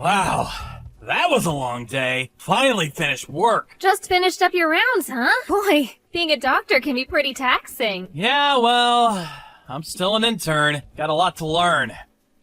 Wow, that was a long day. Finally finished work. Just finished up your rounds, huh? Boy, being a doctor can be pretty taxing. Yeah, well, I'm still an intern. Got a lot to learn.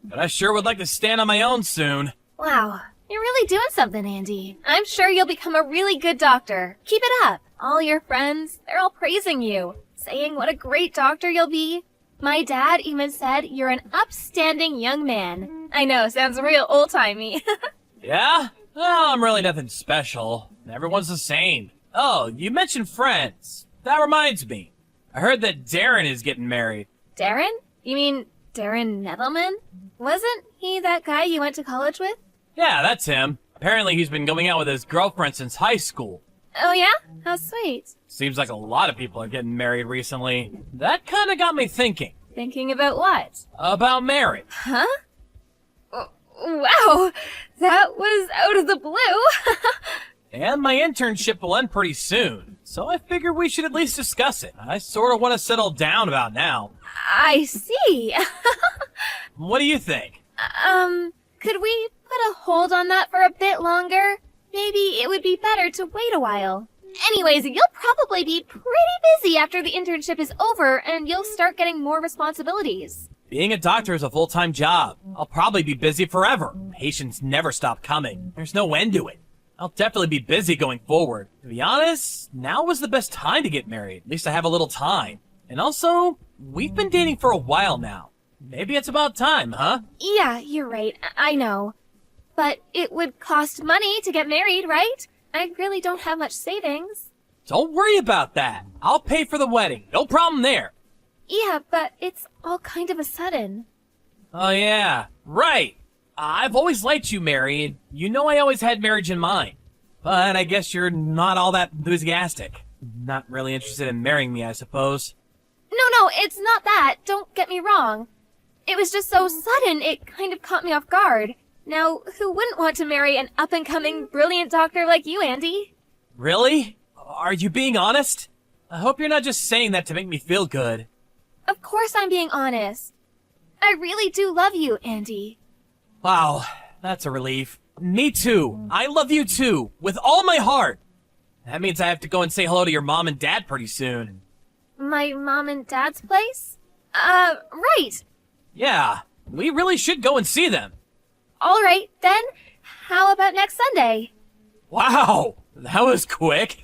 But I sure would like to stand on my own soon. Wow, you're really doing something, Andy. I'm sure you'll become a really good doctor. Keep it up. All your friends, they're all praising you, saying what a great doctor you'll be. My dad even said you're an upstanding young man. I know, sounds real old-timey. Yeah? Well, I'm really nothing special. Everyone's the same. Oh, you mentioned friends. That reminds me. I heard that Darren is getting married. Darren? You mean Darren Nettleman? Wasn't he that guy you went to college with? Yeah, that's him. Apparently he's been going out with his girlfriend since high school. Oh yeah? How sweet. Seems like a lot of people are getting married recently. That kinda got me thinking. Thinking about what? About marriage. Huh? Wow, that was out of the blue. And my internship will end pretty soon, so I figured we should at least discuss it. I sort of want to settle down about now. I see. What do you think? Could we put a hold on that for a bit longer? Maybe it would be better to wait a while. Anyways, you'll probably be pretty busy after the internship is over, and you'll start getting more responsibilities. Being a doctor is a full-time job. I'll probably be busy forever. Patients never stop coming. There's no end to it. I'll definitely be busy going forward. To be honest, now was the best time to get married. At least I have a little time. And also, we've been dating for a while now. Maybe it's about time, huh? Yeah, you're right. I know. But it would cost money to get married, right? I really don't have much savings. Don't worry about that. I'll pay for the wedding. No problem there. Yeah, but it's all kind of a sudden. Oh yeah, right. I've always liked you, Mary, and you know I always had marriage in mind. But I guess you're not all that enthusiastic. Not really interested in marrying me, I suppose. No, it's not that. Don't get me wrong. It was just so sudden, it kind of caught me off guard. Now, who wouldn't want to marry an up-and-coming, brilliant doctor like you, Andy? Really? Are you being honest? I hope you're not just saying that to make me feel good. Of course I'm being honest. I really do love you, Andy. Wow, that's a relief. Me too. I love you too, with all my heart. That means I have to go and say hello to your mom and dad pretty soon. My mom and dad's place? Right. Yeah, we really should go and see them. All right, then. How about next Sunday? Wow, that was quick.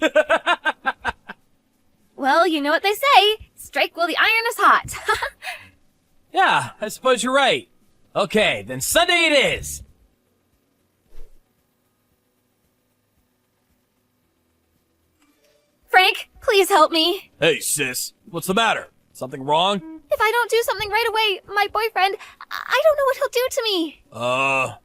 Well, you know what they say. Strike while the iron is hot. Yeah, I suppose you're right. Okay, then Sunday it is. Frank, please help me. Hey, sis. What's the matter? Something wrong? If I don't do something right away, my boyfriend, I don't know what he'll do to me.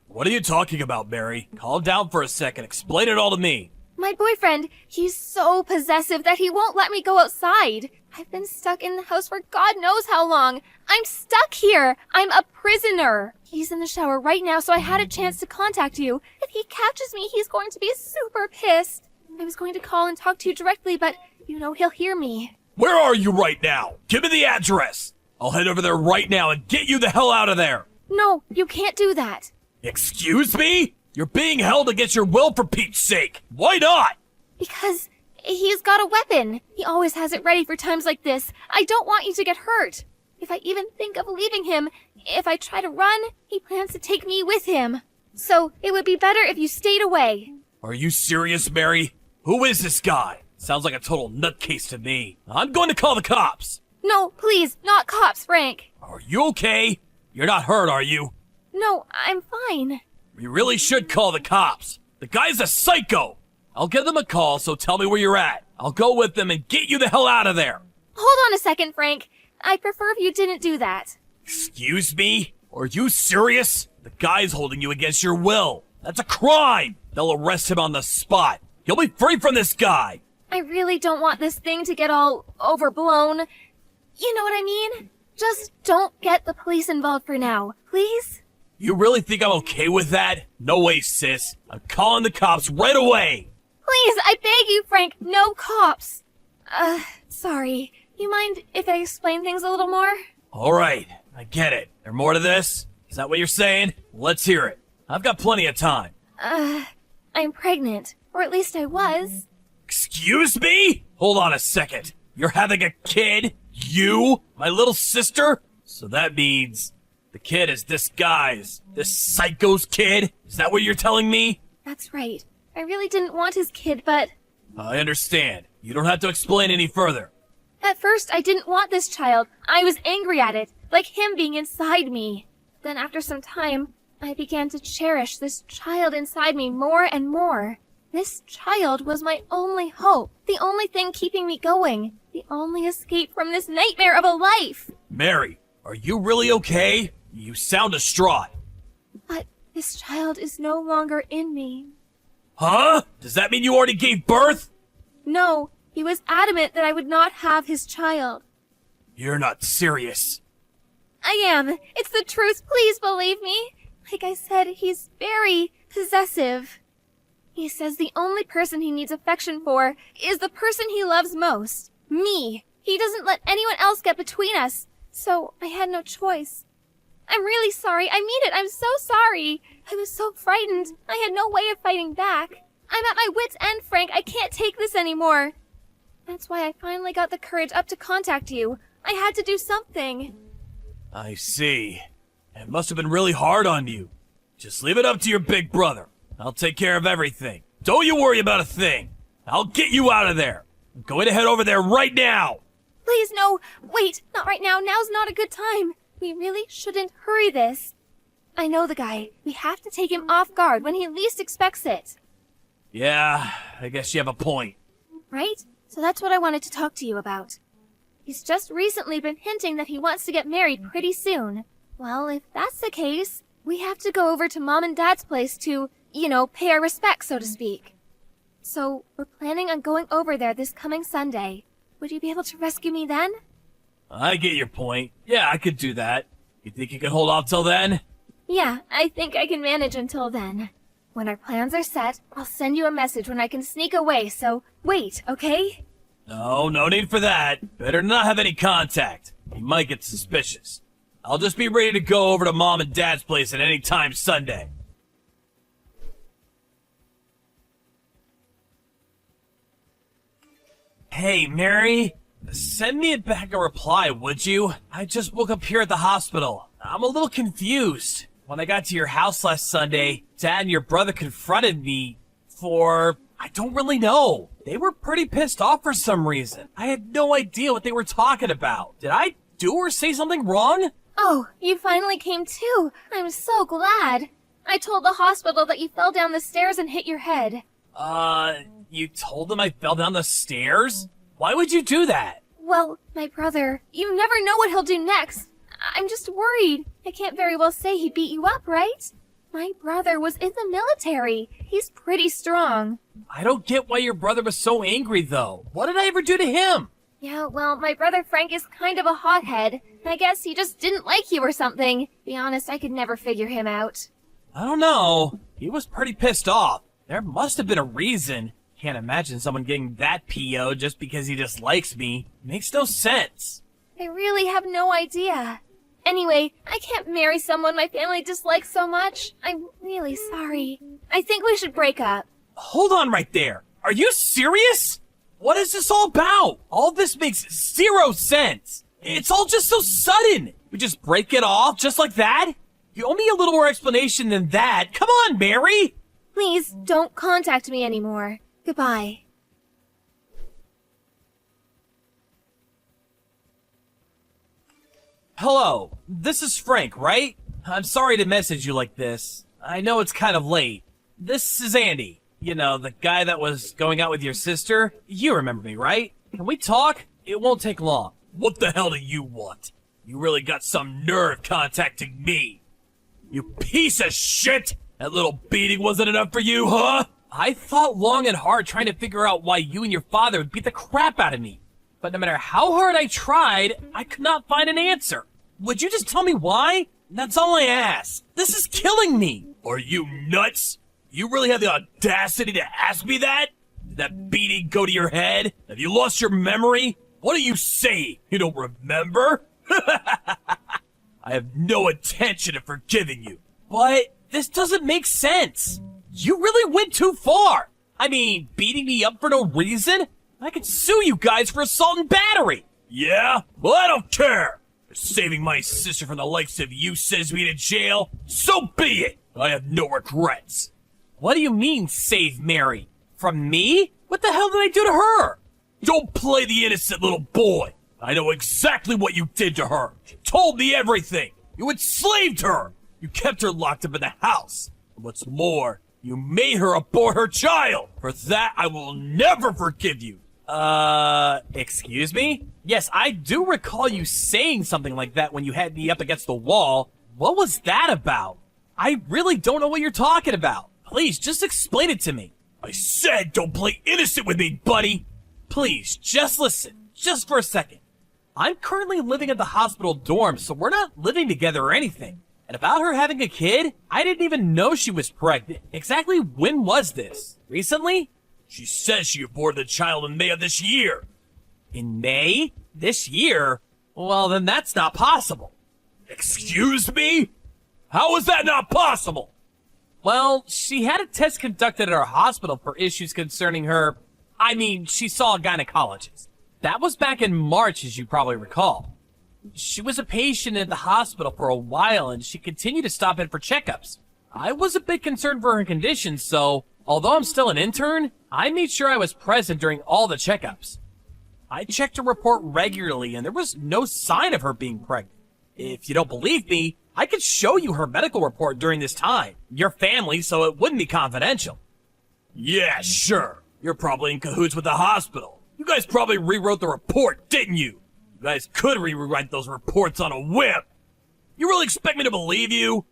What are you talking about, Mary? Calm down for a second. Explain it all to me. My boyfriend, he's so possessive that he won't let me go outside. I've been stuck in the house for God knows how long. I'm stuck here. I'm a prisoner. He's in the shower right now, so I had a chance to contact you. If he catches me, he's going to be super pissed. I was going to call and talk to you directly, but you know he'll hear me. Where are you right now? Give me the address. I'll head over there right now and get you the hell out of there. No, you can't do that. Excuse me? You're being held against your will for Pete's sake. Why not? Because he's got a weapon. He always has it ready for times like this. I don't want you to get hurt. If I even think of leaving him, if I try to run, he plans to take me with him. So it would be better if you stayed away. Are you serious, Mary? Who is this guy? Sounds like a total nutcase to me. I'm going to call the cops. No, please, not cops, Frank. Are you okay? You're not hurt, are you? No, I'm fine. We really should call the cops. The guy's a psycho. I'll give them a call, so tell me where you're at. I'll go with them and get you the hell out of there. Hold on a second, Frank. I'd prefer if you didn't do that. Excuse me? Are you serious? The guy's holding you against your will. That's a crime. They'll arrest him on the spot. You'll be free from this guy. I really don't want this thing to get all overblown. You know what I mean? Just don't get the police involved for now, please? You really think I'm okay with that? No way, sis. I'm calling the cops right away. Please, I beg you, Frank, no cops. Sorry. You mind if I explain things a little more? All right, I get it. There more to this? Is that what you're saying? Let's hear it. I've got plenty of time. I'm pregnant. Or at least I was. Excuse me? Hold on a second. You're having a kid? You? My little sister? So that means the kid is this guy's. This psycho's kid? Is that what you're telling me? That's right. I really didn't want his kid, but... I understand. You don't have to explain any further. At first, I didn't want this child. I was angry at it, like him being inside me. Then after some time, I began to cherish this child inside me more and more. This child was my only hope, the only thing keeping me going, the only escape from this nightmare of a life. Mary, are you really okay? You sound distraught. But this child is no longer in me. Huh? Does that mean you already gave birth? No, he was adamant that I would not have his child. You're not serious. I am. It's the truth. Please believe me. Like I said, he's very possessive. He says the only person he needs affection for is the person he loves most. Me. He doesn't let anyone else get between us. So I had no choice. I'm really sorry. I mean it. I'm so sorry. I was so frightened. I had no way of fighting back. I'm at my wit's end, Frank. I can't take this anymore. That's why I finally got the courage up to contact you. I had to do something. I see. It must have been really hard on you. Just leave it up to your big brother. I'll take care of everything. Don't you worry about a thing. I'll get you out of there. I'm going to head over there right now. Please, no. Wait, not right now. Now's not a good time. We really shouldn't hurry this. I know the guy. We have to take him off guard when he least expects it. Yeah, I guess you have a point. Right? So that's what I wanted to talk to you about. He's just recently been hinting that he wants to get married pretty soon. Well, if that's the case, we have to go over to Mom and Dad's place to, pay our respects, so to speak. So, we're planning on going over there this coming Sunday. Would you be able to rescue me then? I get your point. Yeah, I could do that. You think you can hold off till then? Yeah, I think I can manage until then. When our plans are set, I'll send you a message when I can sneak away, so wait, okay? No need for that. Better not have any contact. He might get suspicious. I'll just be ready to go over to Mom and Dad's place at any time Sunday. Hey, Mary. Send me back a reply, would you? I just woke up here at the hospital. I'm a little confused. When I got to your house last Sunday, Dad and your brother confronted me for... I don't really know. They were pretty pissed off for some reason. I had no idea what they were talking about. Did I do or say something wrong? Oh, you finally came too. I'm so glad. I told the hospital that you fell down the stairs and hit your head. You told them I fell down the stairs? Why would you do that? Well, my brother, you never know what he'll do next. I'm just worried. I can't very well say he beat you up, right? My brother was in the military. He's pretty strong. I don't get why your brother was so angry, though. What did I ever do to him? Yeah, well, my brother Frank is kind of a hothead. I guess he just didn't like you or something. Be honest, I could never figure him out. I don't know. He was pretty pissed off. There must have been a reason. Can't imagine someone getting that PO just because he dislikes me. Makes no sense. I really have no idea. Anyway, I can't marry someone my family dislikes so much. I'm really sorry. I think we should break up. Hold on right there. Are you serious? What is this all about? All this makes zero sense. It's all just so sudden. We just break it off just like that? You owe me a little more explanation than that. Come on, Mary. Please don't contact me anymore. Goodbye. Hello, this is Frank, right? I'm sorry to message you like this. I know it's kind of late. This is Andy. You know, the guy that was going out with your sister. You remember me, right? Can we talk? It won't take long. What the hell do you want? You really got some nerve contacting me. You piece of shit! That little beating wasn't enough for you, huh? I thought long and hard trying to figure out why you and your father would beat the crap out of me. But no matter how hard I tried, I could not find an answer. Would you just tell me why? That's all I ask. This is killing me. Are you nuts? You really have the audacity to ask me that? Did that beating go to your head? Have you lost your memory? What do you say? You don't remember? I have no intention of forgiving you. But This doesn't make sense. You really went too far. I mean, beating me up for no reason? I could sue you guys for assault and battery. Yeah? Well, I don't care. If saving my sister from the likes of you sends me to jail, so be it. I have no regrets. What do you mean, save Mary? From me? What the hell did I do to her? Don't play the innocent little boy. I know exactly what you did to her. She told me everything. You enslaved her. You kept her locked up in the house. And what's more, you made her abort her child. For that, I will never forgive you. Excuse me? Yes, I do recall you saying something like that when you had me up against the wall. What was that about? I really don't know what you're talking about. Please, just explain it to me. I said don't play innocent with me, buddy. Please, just listen. Just for a second. I'm currently living at the hospital dorm, so we're not living together or anything. And about her having a kid, I didn't even know she was pregnant. Exactly when was this? Recently? She says she aborted the child in May of this year. In May? This year? Well, then that's not possible. Excuse me? How is that not possible? Well, she had a test conducted at our hospital for issues concerning her. She saw a gynecologist. That was back in March, as you probably recall. She was a patient at the hospital for a while, and she continued to stop in for checkups. I was a bit concerned for her condition, so although I'm still an intern, I made sure I was present during all the checkups. I checked her report regularly, and there was no sign of her being pregnant. If you don't believe me, I could show you her medical report during this time. Your family, so it wouldn't be confidential. Yeah, sure. You're probably in cahoots with the hospital. You guys probably rewrote the report, didn't you? You guys could rewrite those reports on a whim. You really expect me to believe you?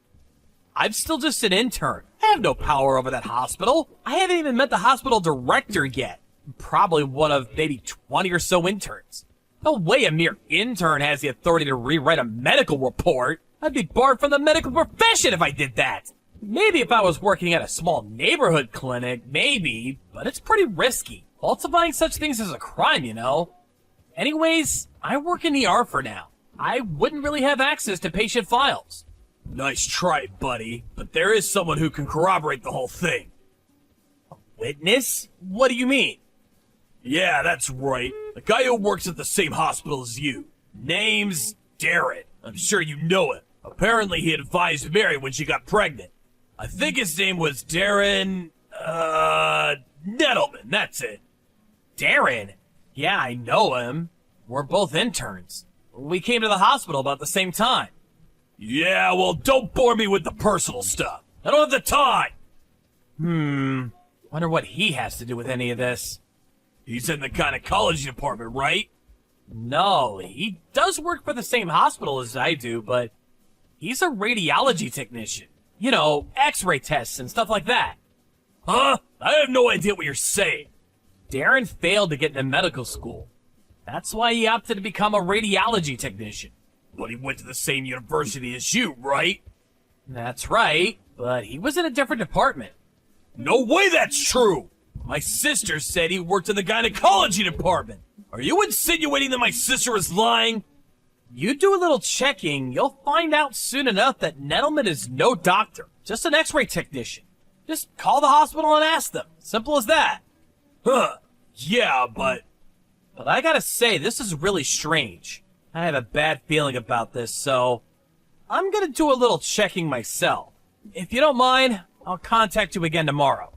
I'm still just an intern. I have no power over that hospital. I haven't even met the hospital director yet. I'm probably one of maybe 20 or so interns. No way a mere intern has the authority to rewrite a medical report. I'd be barred from the medical profession if I did that. Maybe if I was working at a small neighborhood clinic, maybe, but it's pretty risky. Falsifying such things is a crime, you know. Anyways, I work in ER for now. I wouldn't really have access to patient files. Nice try, buddy, but there is someone who can corroborate the whole thing. A witness? What do you mean? Yeah, that's right. The guy who works at the same hospital as you. Name's Darren. I'm sure you know him. Apparently he advised Mary when she got pregnant. I think his name was Darren, Nettleman, that's it. Darren? Yeah, I know him. We're both interns. We came to the hospital about the same time. Yeah, well, don't bore me with the personal stuff. I don't have the time. Wonder what he has to do with any of this. He's in the gynecology department, right? No, he does work for the same hospital as I do, but he's a radiology technician. You know, x-ray tests and stuff like that. Huh? I have no idea what you're saying. Darren failed to get into medical school. That's why he opted to become a radiology technician. But he went to the same university as you, right? That's right, but he was in a different department. No way that's true! My sister said he worked in the gynecology department. Are you insinuating that my sister is lying? You do a little checking, you'll find out soon enough that Nettleman is no doctor, just an x-ray technician. Just call the hospital and ask them. Simple as that. Huh. Yeah, but I gotta say, this is really strange. I have a bad feeling about this, so I'm gonna do a little checking myself. If you don't mind, I'll contact you again tomorrow.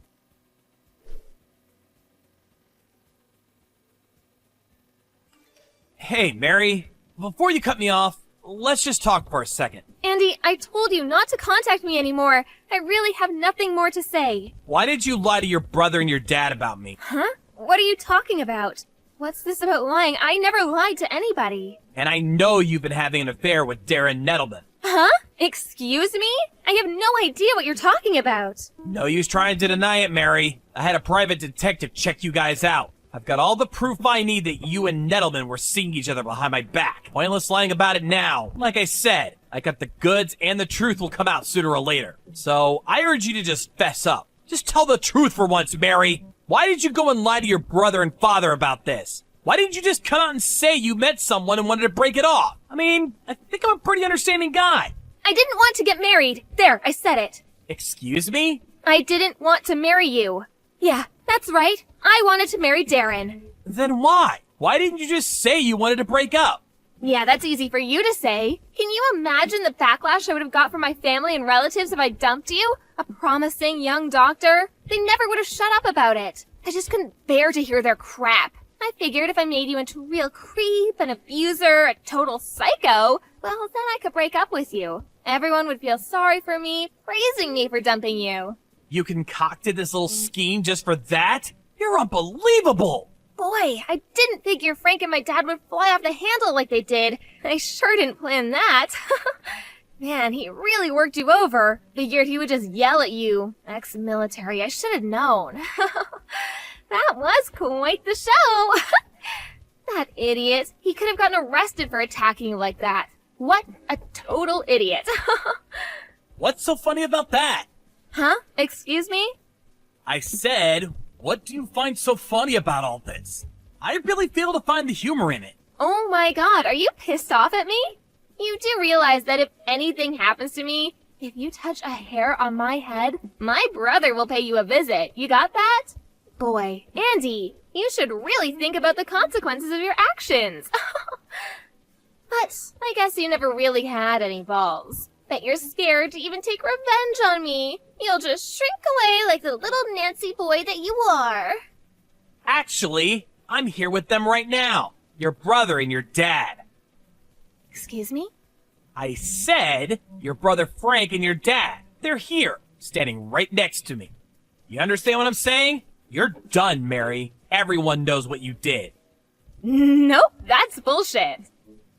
Hey, Mary, before you cut me off, let's just talk for a second. Andy, I told you not to contact me anymore. I really have nothing more to say. Why did you lie to your brother and your dad about me? Huh? What are you talking about? What's this about lying? I never lied to anybody. And I know you've been having an affair with Darren Nettleman. Huh? Excuse me? I have no idea what you're talking about. No use trying to deny it, Mary. I had a private detective check you guys out. I've got all the proof I need that you and Nettleman were seeing each other behind my back. Pointless lying about it now. Like I said, I got the goods and the truth will come out sooner or later. So I urge you to just fess up. Just tell the truth for once, Mary. Why did you go and lie to your brother and father about this? Why didn't you just come out and say you met someone and wanted to break it off? I think I'm a pretty understanding guy. I didn't want to get married. There, I said it. Excuse me? I didn't want to marry you. Yeah, that's right. I wanted to marry Darren. Then why? Why didn't you just say you wanted to break up? Yeah, that's easy for you to say. Can you imagine the backlash I would have got from my family and relatives if I dumped you? A promising young doctor? They never would have shut up about it. I just couldn't bear to hear their crap. I figured if I made you into a real creep, an abuser, a total psycho, well, then I could break up with you. Everyone would feel sorry for me, praising me for dumping you. You concocted this little scheme just for that? You're unbelievable! Boy, I didn't figure Frank and my dad would fly off the handle like they did. I sure didn't plan that. Man, he really worked you over. Figured he would just yell at you. Ex-military, I should have known. That was quite the show. That idiot. He could have gotten arrested for attacking you like that. What a total idiot. What's so funny about that? Huh? Excuse me? I said, what do you find so funny about all this? I really fail to find the humor in it. Oh my god, are you pissed off at me? You do realize that if anything happens to me, if you touch a hair on my head, my brother will pay you a visit. You got that? Boy, Andy, you should really think about the consequences of your actions. But I guess you never really had any balls. Bet you're scared to even take revenge on me. You'll just shrink away like the little Nancy boy that you are. Actually, I'm here with them right now. Your brother and your dad. Excuse me? I said your brother Frank and your dad. They're here, standing right next to me. You understand what I'm saying? You're done, Mary. Everyone knows what you did. Nope, that's bullshit.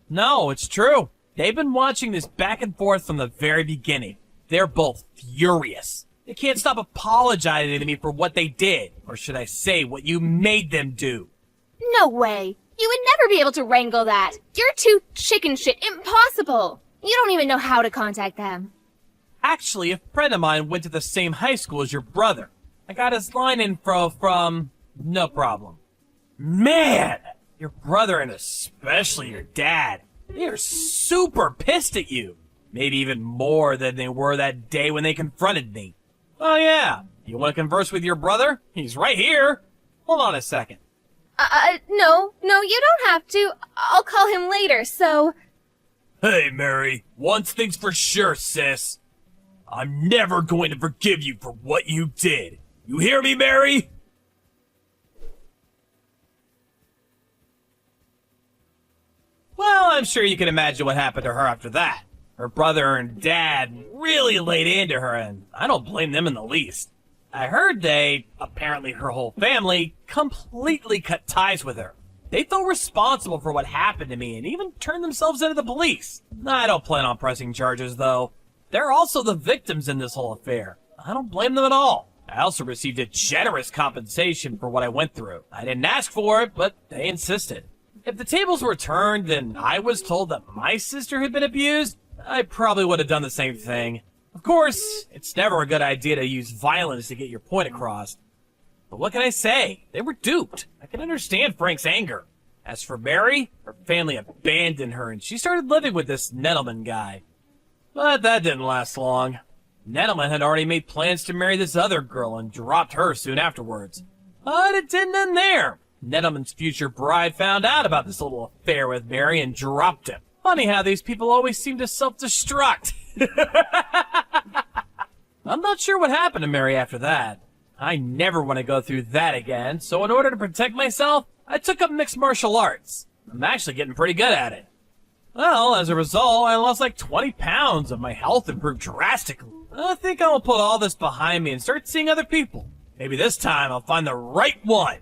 No, it's true. They've been watching this back and forth from the very beginning. They're both furious. They can't stop apologizing to me for what they did. Or should I say, what you made them do. No way. You would never be able to wrangle that. You're too chicken shit. Impossible. You don't even know how to contact them. Actually, a friend of mine went to the same high school as your brother. I got his line info from... No problem. Man! Your brother and especially your dad, they are super pissed at you. Maybe even more than they were that day when they confronted me. Oh yeah, you want to converse with your brother? He's right here. Hold on a second. No, you don't have to. I'll call him later, so... Hey, Mary, one thing's for sure, sis. I'm never going to forgive you for what you did. You hear me, Mary? Well, I'm sure you can imagine what happened to her after that. Her brother and dad really laid into her, and I don't blame them in the least. I heard they, apparently her whole family, completely cut ties with her. They felt responsible for what happened to me and even turned themselves into the police. I don't plan on pressing charges, though. They're also the victims in this whole affair. I don't blame them at all. I also received a generous compensation for what I went through. I didn't ask for it, but they insisted. If the tables were turned and I was told that my sister had been abused, I probably would have done the same thing. Of course, it's never a good idea to use violence to get your point across. But what can I say? They were duped. I can understand Frank's anger. As for Mary, her family abandoned her and she started living with this Nettleman guy. But that didn't last long. Nettleman had already made plans to marry this other girl and dropped her soon afterwards. But it didn't end there. Nettleman's future bride found out about this little affair with Mary and dropped him. Funny how these people always seem to self-destruct. I'm not sure what happened to Mary after that. I never want to go through that again, so in order to protect myself, I took up mixed martial arts. I'm actually getting pretty good at it. Well, as a result, I lost like 20 pounds and my health improved drastically. I think I'll put all this behind me and start seeing other people. Maybe this time I'll find the right one.